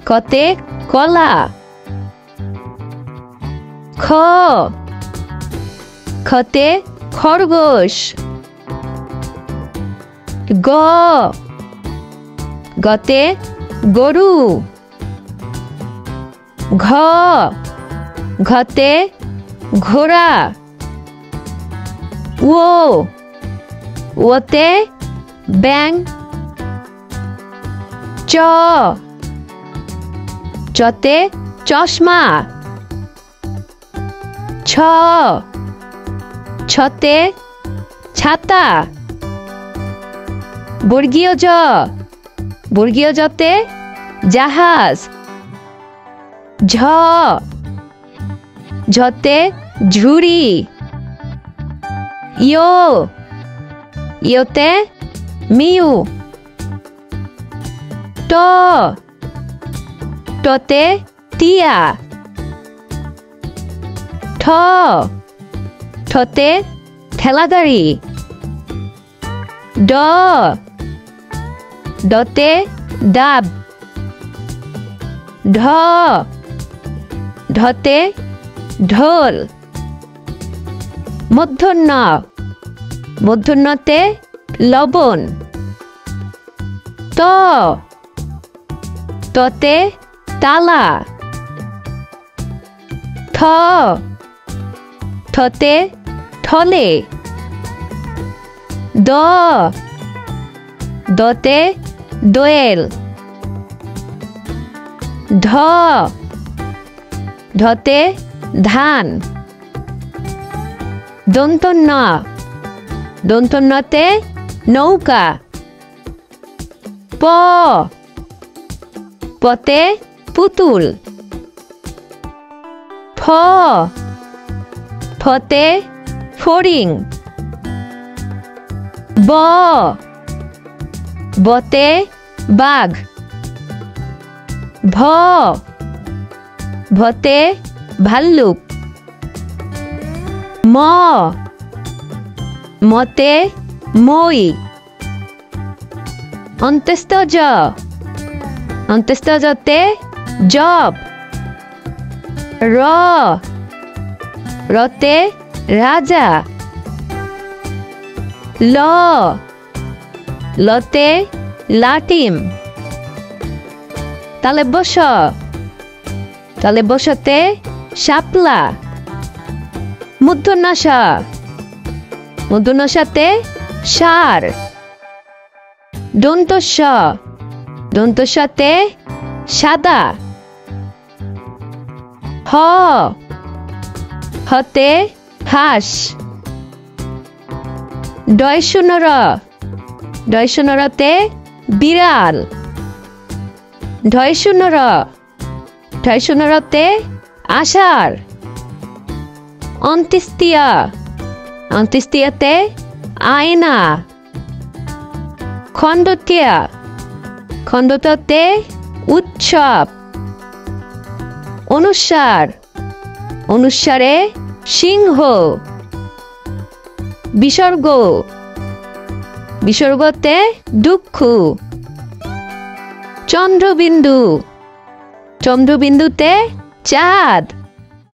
কতে কলা খতে খরগোশ গতে গরু ঘতে ঘোড়া ওতে ব্যাঙ চতে চশমা ছতে ছাতা বর্গীয় জতে জাহাজ ঝতে ঝুড়ি ইয়োতে মিউ টতে টিয়া ঠতে ঠেলাগাড়ি ডতে ডাব ঢতে ঢোল মূর্ধন্যতে লবণ ততে তালা ঠতে ঠলে দতে দোয়েল ঢতে ধান দন্তন্যতে নৌকা পতে পুতুল ফতে ফড়িং বতে বাঘ ভতে ভাল্লুক মতে মই অন্ত্যেষ্ট জতে জব রতে রাজা লতে লাটিম তালে বসতে শাপলা মূর্ধন্যতে ষাঁড় দন্তস্বতে সাদা হতে হাঁস ডয়শূন্যরতে বিড়াল ঢয়শূন্যরতে আষাঢ় অন্ত্যেষ্টিয়াতে আয়না খণ্ডতে উৎসব অনুস্বারে সিংহ বিসর্গতে দুঃখ চন্দ্রবিন্দুতে চাঁদ